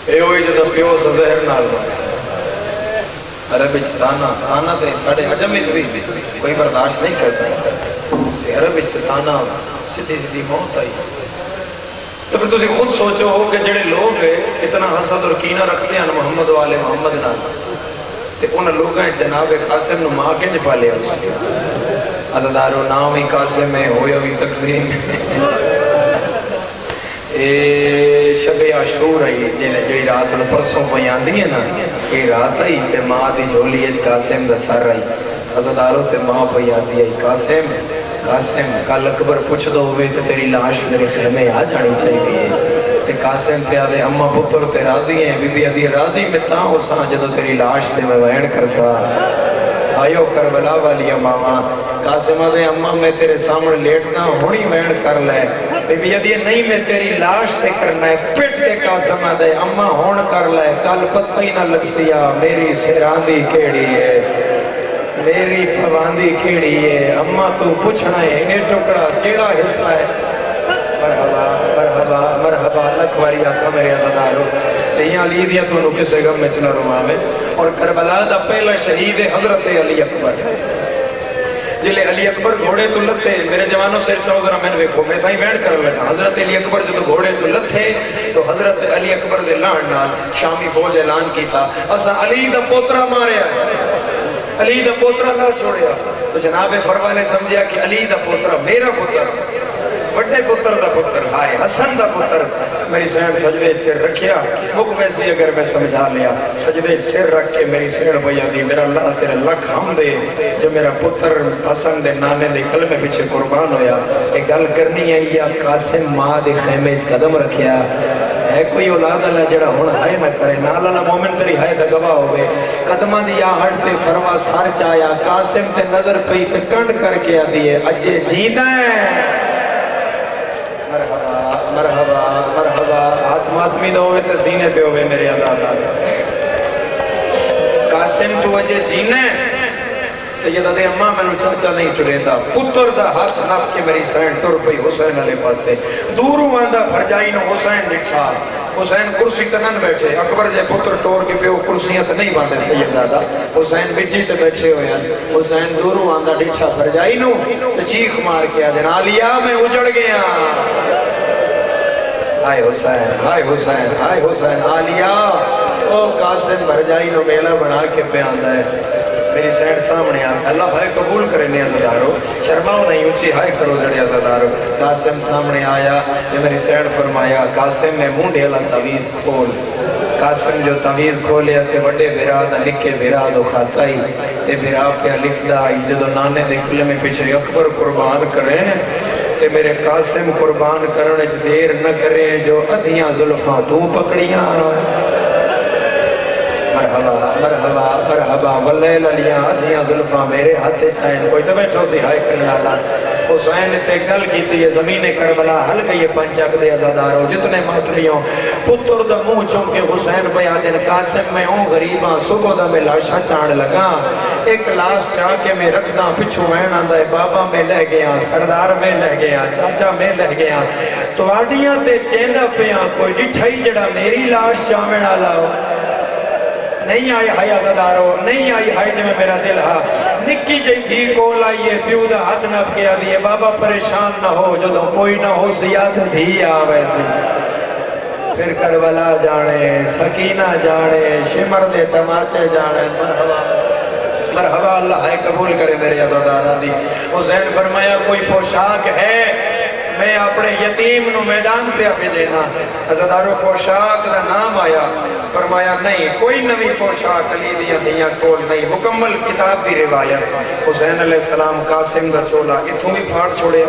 اے ہوئی جدہ پیو سزہر نال عرب تانا تانا تے ساڑھے عجم بھی کوئی برداشت نہیں کرتا تے عرب تانا سدھی سدھی موت آئی تو پھر تسی خود سوچو ہو کہ جڑے لوگ اتنا حسد اور کینہ رکھتے ہیں محمد والے محمد نال تے ان لوگاں جناب قاسم نو ماں کے نہیں پالے اس عزدارو نام ہی قاسم ہے ہویا بھی تقسیم شب عاشور آئی جی رات نو پرسوں پہ آندی ہے نا یہ رات آئی تے ماں دی جھولی اچ قاسم دا سر آئی عزدارو تے ماں پہ آندی آئی قاسم قاسم کل اکبر پوچھ دو ہوئے تے تیری لاش میرے خیمے آ جانی چاہیے تے قاسم پہ آدھے اممہ پتر تے راضی ہیں بی بی آدھی راضی میں تاں ہو ساں جدو تیری لاش تے میں وین کر سا آئیو کربلا والی ماما قاسم آدھے اممہ میں تیرے سامنے لیٹنا ہونی وین کر لے بی بی آدھی نہیں میں تیری لاش تے کرنا ہے پٹ کے قاسم آدھے اممہ ہون کر لے کل پتہ ہی نہ لگ سیا میری سیراندی کیڑی ہے میری پواندی کیڑی ہے اممہ تو پوچھنا ہے اے ٹکڑا کیڑا حصہ ہے مرحبا مرحبا مرحبا لکھواری آقا میرے عزدارو تیہاں علی دیا تو انہوں کسے غم میں چلا رما میں اور کربلا دا پہلا شہید حضرت علی اکبر جلے علی اکبر گھوڑے تو لتھے میرے جوانوں سیر چاہو ذرا میں نے ویکھو میں تھائی وینڈ کر لگا حضرت علی اکبر جو گھوڑے تو لتھے تو حضرت علی اکبر دے لان نال شامی فوج اعلان کیتا اسا علی دا پوترا ماریا علی دا پوترا نہ چھوڑیا تو جناب فروا نے سمجھیا کہ علی دا پوترا میرا پوتر بڑے پتر دا پتر ہائے حسن دا پتر میری سین سجدے سر رکھیا مک ویسی اگر میں سمجھا لیا سجدے سر رکھ کے میری سین بھیا دی میرا اللہ تیرے لکھ ہم دے جو میرا پتر حسن دے نانے دے کل میں پیچھے قربان ہویا ایک گل کرنی ہے یا قاسم ماں دے خیمے اس قدم رکھیا ہے کوئی اولاد اللہ جڑا ہونا ہائے نہ کرے نالا مومن تری ہائے دا گواہ ہوئے قدمہ دیا ہٹ تے فروا سار چایا قاسم تے نظر پئی تے کنڈ کر کے آدھیے اجے جیدہ ہے مرحبا مرحبا مرحبا ہاتھ ماتمی دو ہوئے تے سینے پہ ہوئے میرے عزادہ قاسم تو اجے جینے سیدہ دے اممہ میں نو چاچا نہیں چڑھیندہ پتر دا ہاتھ ناپ کے میری سین ٹر پئی حسین علیہ پاس سے دورو آندہ بھرجائی نو حسین نٹھا حسین کرسی تنن بیٹھے اکبر جے پتر ٹور کے پہ وہ کرسیاں تے نہیں باندھے سیدہ دا حسین بچی تے بیٹھے ہوئے ہیں حسین دورو آندہ نٹھا بھرجائی نو تے چیخ مار کے آدھے نالیا میں اجڑ گیا ہائے حسین ہائے حسین آلیا او قاسم بھرجائی نو میلہ بنا کے پہ آندہ ہے میری سینڈ سامنے آتا اللہ ہائے قبول کرے نہیں عزدارو شرماؤ نہیں اچھی ہائے کرو جڑے عزدارو قاسم سامنے آیا یہ میری سینڈ فرمایا قاسم میں مونڈے اللہ تعویز کھول قاسم جو تعویز کھولے تے بڑے براد لکھے براد و خاتائی تے براد پہ لکھ دائی جدو نانے دے کلے میں پیچھے اکبر قربان کریں تے میرے قاسم قربان کرنے چ دیر نہ کریں جو ادھیاں ظلفاں تو پکڑیاں مرحبا مرحبا مرحبا واللیل علیاں ادھیاں ظلفاں میرے ہاتھے چاہیں کوئی تو بیٹھو سی ہائے کرنے لالا حسین سے گل کی تھی یہ زمین کربلا حل گئی پنچک دے عزادارو جتنے ماتمیوں پتر دا منہ چونکے حسین بیا دن قاسم میں ہوں غریباں صبح دا میں لاشا چاند لگا ایک لاش چاہ کے میں رکھنا پچھو وین آندہ ہے بابا میں لہ گیا سردار میں لہ گیا چاچا میں لہ گیا تو آڈیاں تے چیندہ پیاں کوئی ڈٹھائی جڑا میری لاش چاہمین آلا ہو نہیں آئی ہائی عزدارو نہیں آئی ہائی جی میں میرا دل ہا نکی جی تھی کول آئیے پیو دا ہاتھ نب کیا دیئے بابا پریشان نہ ہو جو دو کوئی نہ ہو سیاد دھی آویسی پھر کربلا جانے سکینہ جانے شمر دے تماچے جانے مرحبا مرحبا اللہ ہے قبول کرے میرے عزدارہ دی حسین فرمایا کوئی پوشاک ہے میں اپنے یتیم نو میدان پہ بھیجنا عزدارو پوشاک دا نام آیا فرمایا نہیں کوئی نوی پوشاک علی دیاں دیاں کول نہیں مکمل کتاب دی روایت حسین علیہ السلام قاسم دا چولا اتھوں بھی پھاڑ چھوڑے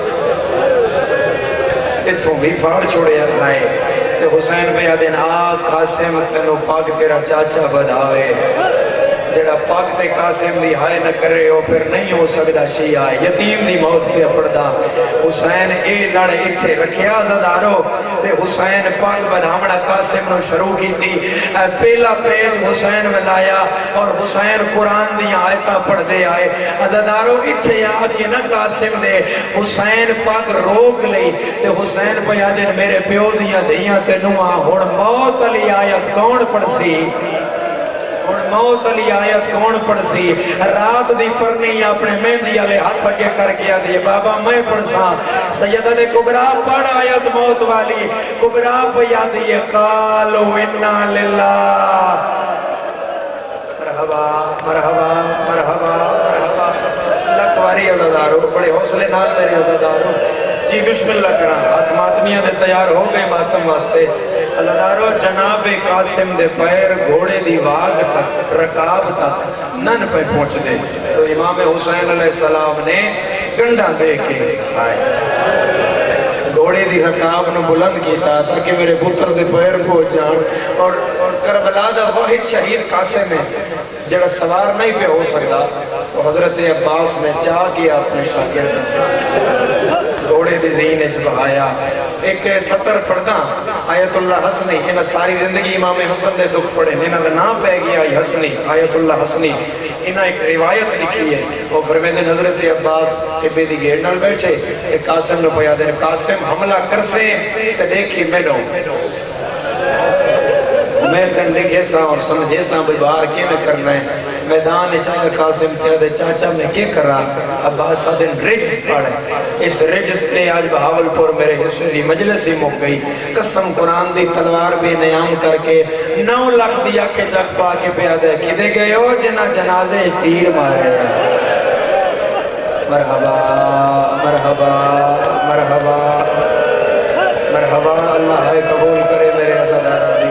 اتھوں بھی پھاڑ چھوڑے آئے تے حسین پہ دن قاسم تنو پاک تیرا چاچا بدھاوے جڑا پاک تے قاسم دی ہائے نہ کرے وہ پھر نہیں ہو سکتا شیعہ یتیم دی موت پہ پڑدا حسین اے لڑ اتھے رکھیا زدارو تے حسین پاک بنامنا قاسم نو شروع کی تھی پہلا پیج حسین بنایا اور حسین قرآن دی آیتاں پڑھ دے آئے زدارو اتھے آکے نہ قاسم دے حسین پاک روک لئی تے حسین پہ آدھن میرے پیو دیاں دیاں تے نواں ہون موت علی آیت کون پڑھ سی موت علی آیت کون پڑھ سی رات دی پڑھنی اپنے مہندی والے ہاتھ اگے کر کے آدھی بابا میں پڑھ سا سیدہ دے کبرا پڑھ آیت موت والی کبرا پہ آدھی قالو انا للہ مرحبا مرحبا مرحبا مرحبا لکھواری عزادارو بڑے حوصلے نال میرے عزادارو جی بسم اللہ کرام ہاتھ ماتمیاں دے تیار ہو گئے ماتم واسطے اللہ دارو جناب قاسم دے پیر گھوڑے دی واگ تک رکاب تک نن پہ پہنچ دے تو امام حسین علیہ السلام نے گنڈا دے کے آئے گھوڑے دی رکاب نو بلند کیتا تاکہ میرے پتر دے پیر پہنچ جان اور کربلا دا واحد شہید قاسم ہے جڑا سوار نہیں پہ ہو سکتا تو حضرت عباس نے چاہ کیا اپنے شاگرد گھوڑے دی زین اچ بہایا ایک سطر پڑھتا آیت اللہ حسنی انہا ساری زندگی امام حسن دے دکھ پڑھے انہا دا نام پہ گیا حسنی آیت اللہ حسنی انہا ایک روایت لکھی ہے وہ فرمیدن حضرت عباس ٹبے دی گیڑ نال بیٹھے ایک قاسم نو پیا دے قاسم حملہ کر سے تے دیکھی میڈو میں تن لکھے سا اور سمجھے سا بلبار کے میں کرنا ہے میدان چاہے قاسم کیا دے چاچا میں کیا کر رہا عباس دن رجز پڑھے اس رجز تے آج بہاول پور میرے حصے دی مجلسی مک گئی قسم قرآن دی تلوار بھی نیام کر کے 9 لاکھ دیا کے چک پا کے پہ آدھے کدے گئے ہو جنہ جنازے تیر مارے مرحبا مرحبا مرحبا مرحبا اللہ ہے قبول کرے میرے عزادارہ دی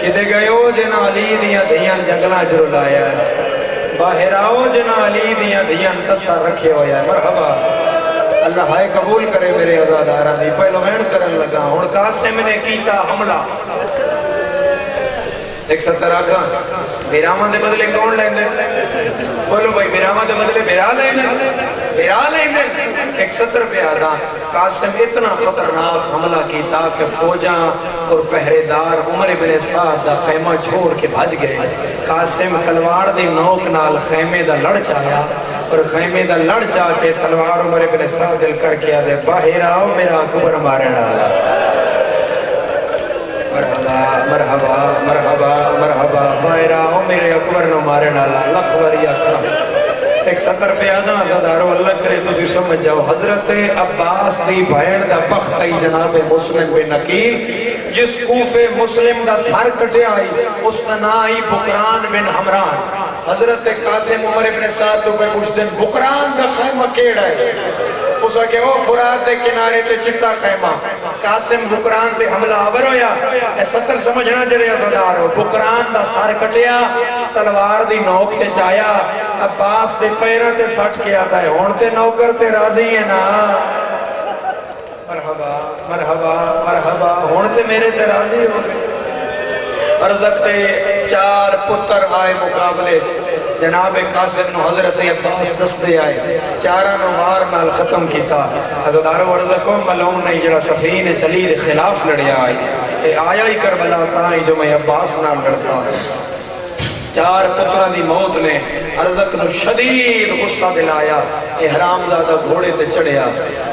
کدے گئے ہو جنہ علی دیاں دیاں جنگلہ جو لایا ہے باہر آؤ جنہ علی دیاں دیاں تصہ رکھے ہویا ہے مرحبا اللہ ہے قبول کرے میرے عزادارہ دی پہلو وین کرن لگا ہون قاسم نے کیتا حملہ ایک ستر آکھا میرامہ دے بدلے کون لیں دے بولو بھائی میرامہ دے بدلے میرا لیں دے میرا لیں دے ایک ستر پہ آدھا قاسم اتنا خطرناک حملہ کیتا کہ فوجاں اور پہریدار عمر بن سعد دا خیمہ چھوڑ کے بھاج گئے قاسم تلوار دی نوک نال خیمے دا لڑ چایا اور خیمے دا لڑ چاہ کے تلوار عمر بن سعد دل کر کے آدھے باہر آؤ میرا اکبر مارے ڈالا مرحبا مرحبا مرحبا مرحبا باہر آؤ میرے اکبر نو مارے ڈالا لکھوری اکرم ایک سطر پہ آدھا عزادارو اللہ کرے تو سمجھ جاؤ حضرت عباس دی بھائن دا بخت آئی جناب مسلم بن نقیر جس کوفے مسلم دا سر کٹے آئی اس کا نا آئی بکران بن حمران حضرت قاسم عمر ابن سعد تو پہ کچھ دن بکران دا خیمہ کیڑ ہے اس کا کہ وہ فرات دے کنارے تے چٹا خیمہ قاسم بکران تے حملہ آور ہویا اے ستر سمجھنا جڑے عزادار ہو بکران دا سر کٹیا تلوار دی نوک تے چایا عباس دے پیرہ تے سٹ کے آتا ہے ہون تے نوکر تے راضی ہے نا مرحبا مرحبا مرحبا ہون تے میرے تے راضی ہو ارزق تے 4 پتر آئے مقابلے جناب قاسم نو حضرت عباس دس دے آئے 4 نو وار نال ختم کیتا عزدارو ارزقوں ملون نہیں جڑا سفین چلی دے خلاف لڑیا آئی اے آیا ہی کربلا تائی جو میں عباس نال لڑسا 4 پتران دی موت نے ارزق نو شدید غصہ دلایا اے حرام زادہ گھوڑے تے چڑھیا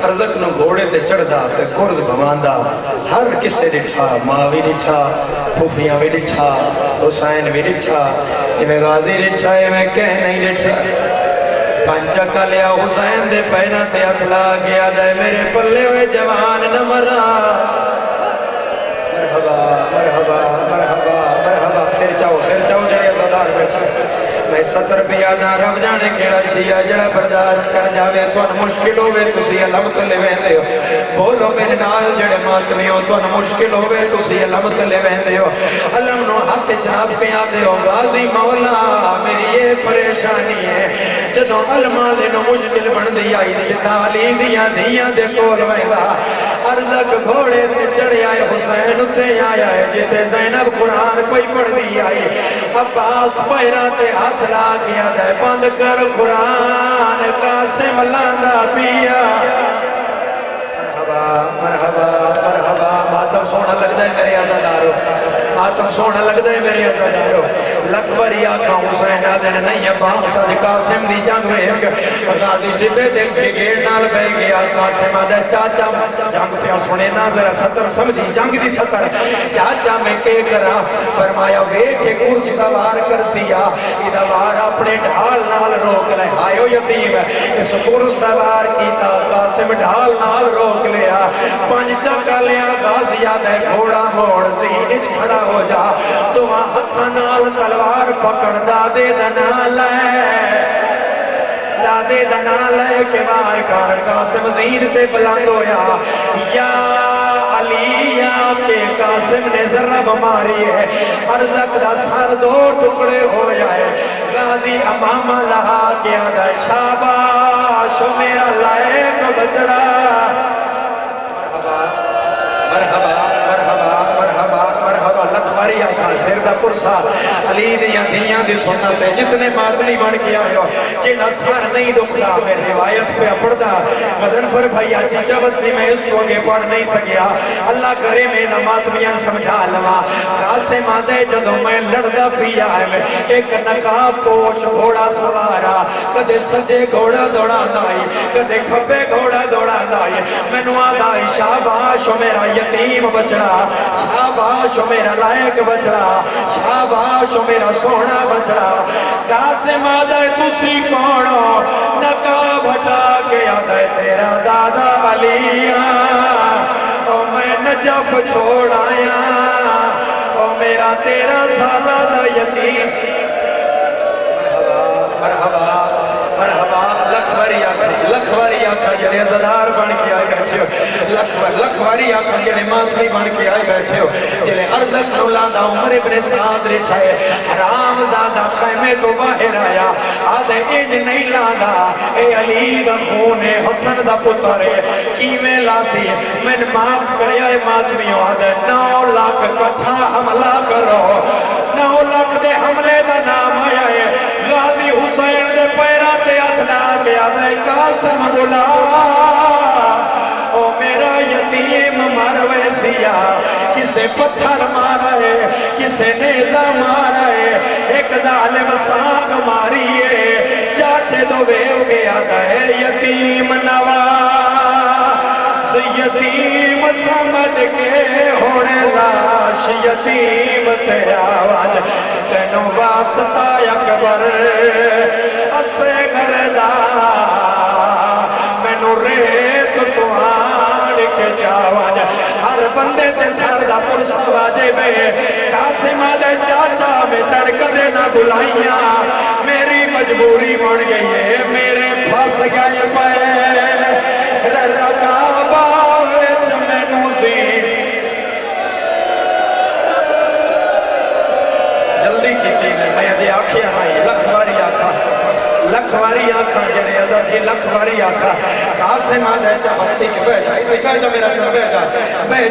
ارزق نو گھوڑے تے چڑھ دا تے گرز بھواندہ ہر کسے ڈٹھا ماں بھی ڈٹھا پھوپیاں بھی ڈٹھا حسین بھی ڈٹھا اے میں غازی ڈٹھا اے میں کہہ نہیں ڈٹھا پانچا کا لیا حسین دے پینا تے اتلا گیا دے میرے پلے ہوئے جوان نہ مرا مرحبا مرحبا مرحبا مرحبا سر چاہو جڑے عزادار بیٹھا میں ستر پیادہ رب جانے کیڑا شیعہ جڑا برداشت کر جاوے توان مشکل ہوئے تسی علمت لے ویندے ہو بولو میرے نال جڑے ماتمی ہو توان مشکل ہوئے تسی علمت لے ویندے ہو علم نو ہاتھ چاپ پیادے ہو غازی مولا میری یہ پریشانی ہے جدو علمہ لے نو مشکل بن دیا اس علی دیاں دے کول ویندہ ارزق گھوڑے تے چڑھیا ہے حسین اتے آیا ہے جتے زینب قرآن کوئی پڑھ دی آئی عباس پیرا تے ہاتھ لا گیا دے بند کر قرآن قاسم لاندا پیا مرحبا مرحبا مرحبا ماتم سونا لگتا ہے میرے عزادارو ماتم سونا لگتا ہے میرے عزادارو لکبری آقا حسین آدھن نہیں عباس آج قاسم دی جنگ میں ایک غازی جبے دیکھ کے گیڑ نال بے گیا قاسم آدھن چاچا جنگ پہ سنے ناظر سطر سمجھی جنگ دی سطر چاچا میں کے کرا فرمایا وے کے کورس دوار کر سیا ادوار اپنے ڈھال نال روک لے آئیو یتیم اس کورس دوار کیتا قاسم ڈھال نال روک لیا پانچ چکا لیا غازی آدھے گھوڑا موڑ زینچ کھڑا ہو جا تو وہاں ہتھا نال تلوار پکڑ دادے دنا لے کے وار کار قاسم زین تے بلند ہویا یا علی کے قاسم نے ضرب ماری ہے ارزق دا سر دو ٹکڑے ہو جائے غازی امامہ لہا کیا دا شاباش میرا لائق بچڑا مرحبا مرحبا مرحبا مرحبا لکھواری آقا سیر دا پرسا علی دیاں دیاں دی سنت ہے جتنے ماتنی بن کے آئے ہو جنہ سار نہیں دکھتا میں روایت پہ پڑھتا مدنفر بھائی آجی جبت بھی میں اس کو آگے پڑھ نہیں سکیا اللہ کرے میں نماتمیاں سمجھا لما راسے مادے جدو میں لڑدا پیا ہے میں ایک نقاب پوش گھوڑا سوارا کدے سجے گھوڑا دوڑا دائی کدے کھپے گھوڑا دوڑا دائی میں نوا دائی شاباش میرا یتیم بچڑا شاباش میرا لائق بچڑا شاباش میرا سونا بچڑا قاسم آدھے تسی کونو نقاب ہٹا کے آدھے تیرا دادا علی او میں نجف چھوڑ آیا او میرا 13 سالہ دا یتیم مرحبا مرحبا لکھواری آکھا جڑے عزدار بن کے آئے بیٹھے ہو لکھواری آکھا جڑے ماتری بن کے آئے بیٹھے ہو جلے ارزق نو لاندہ عمر ابن سعد رچھائے حرام زادہ خیمے تو باہر آیا آدھے انج نہیں لاندہ اے علی دا خون حسن دا پتر کیویں لاسی من معاف کرے آئے ماتریوں آدھے 9 لاکھ کٹھا حملہ کرو 9 لاکھ دے حملے دا نام آیا ہے غازی حسین دے پیرا تے اتنا گیا دے قاسم بلا او میرا یتیم مروے سیا کسے پتھر مارا ہے کسے نیزہ مارا ہے ایک ظالم ساگ ماری ہے چاچے دو بیو گیا دے یتیم نواز یتیم سمجھ کے ہونے لاش یتیم تے آواز تینو واسطہ اکبر اسے گھر دا مینو ریت تو آن کے چاواز ہر بندے تے سردہ پرسا واجے میں قاسم آدھے چاچا میں تڑک دینا بلائیاں میری مجبوری بڑھ گئی ہے میرے پھنس گئے پہ رکابہ وچ مینو زین جلدی کی تھی میں دے آنکھیں آئی لکھواری آنکھاں جڑے عزت یہ لکھواری آنکھاں قاسم آدھے چاہ بستی کے بے جائے تھی بے جاؤ میرا سر بے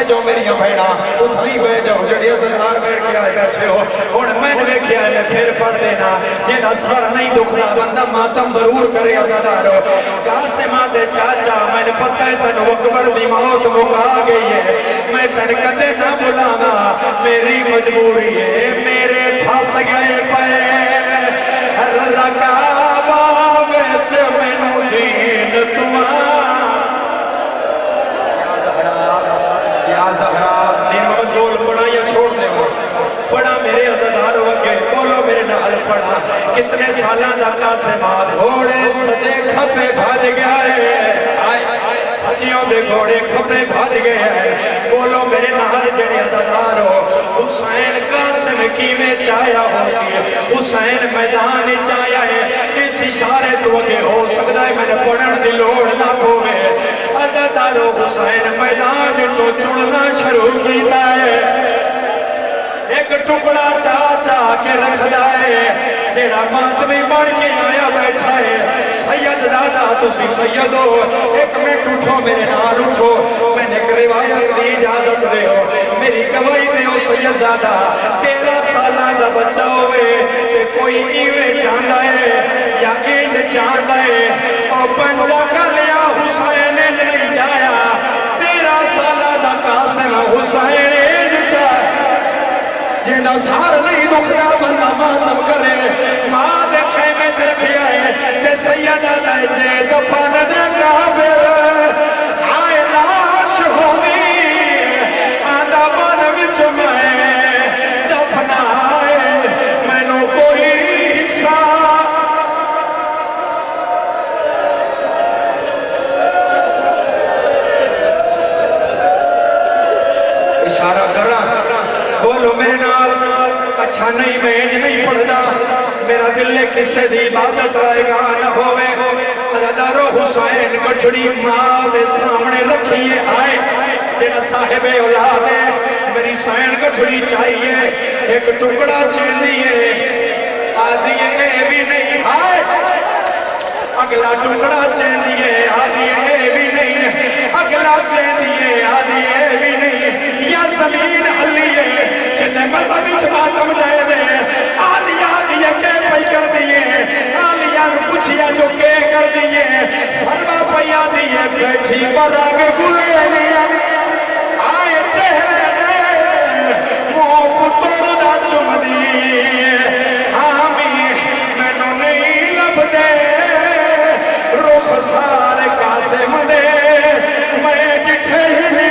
جاؤ میری بھیڑا اتھائی بے جاؤ جڑے عزتار بیٹھ کے آئے بیٹھے ہو اور میں نے کیا ہے پھر پڑھ دینا جنہ سر نہیں دکھنا بندہ ماتم ضرور کرے عزتارو قاسم آدھے چاچا میں نے پتہ ہے تن اکبر بھی موت مکا گئی ہے میں تن کدے نہ بلانا میری مجبوری ہے میرے پھنس گئے پہ رکابہ وچ مینو زین یا زہرا نعمت بول پڑھا یا چھوڑ دے ہو پڑھا میرے عزدار وگے بولو میرے نال پڑھا کتنے سالہ زکا سے بعد گھوڑے سجے کھپے بھاج گیا ہے سجیوں دے گھوڑے کھپے بھاج گئے ہیں بولو میرے نال جڑے عزدار ہو حسین قاسم کی میں چایا ہو سی حسین میدان چایا ہے اس اشارے تو اگے ہو سکتا ہے میں نے پڑھن دی لوڑ نہ ہوئے عزدارو حسین میدان جو چڑنا شروع کیتا ہے ایک ٹکڑا چاچا کے رکھ دائے جیڑا ماتمی بڑھ کے آیا بیٹھا ہے سید دادا تسی سید ہو ایک منٹ بیٹھ اٹھو میرے نال اٹھو میں نے ایک روایت دی اجازت دے ہو میری گواہی دے ہو سید زادہ 13 سالہ دا بچہ ہوئے تے کوئی ایویں چاہتا ہے یا ایند چاہتا ہے اور پنجا کر لیا حسین نہیں جایا 13 سالہ دا قاسم حسین ایند چاہتا جنہ سار نہیں دکھنا بندہ ماتم کرے ماں دے خیمے چ رکھیا ہے تے سیدہ دے جے دفن دے کعبے آئے لاش ہونی آدھا بن وچ میں دفنائے مینوں کوئی حصہ اشارہ کرا بولو میرے نال اچھا نہیں میں نہیں پڑھنا میرا دل کسے دی عبادت رائے گا نہ ہوئے عددارو حسین گھڑی ماں دے سامنے رکھیے آئے جنہ صاحب اولاد ہے میری سائن گھڑی چاہیے ایک ٹکڑا چین دیئے آدھیے اے بھی نہیں آئے اگلا ٹکڑا چین دیئے آدھیے اے بھی نہیں اگلا چین دیئے آدھیے اے بھی نہیں یا زمین علیے جنہیں مذہبی چھواتم جائے دے آدھیا آدھیا کے پئی کر دیئے آدھیا پوچھیا جو کے کر دیئے فرما پیا دیئے بیٹھی بڑا کے گلے لیا آئے چہرے دے موہ پتر دا چم دیئے آمی میں نو نہیں لب دے رخ سارے قاسم دے میں جٹھے ہی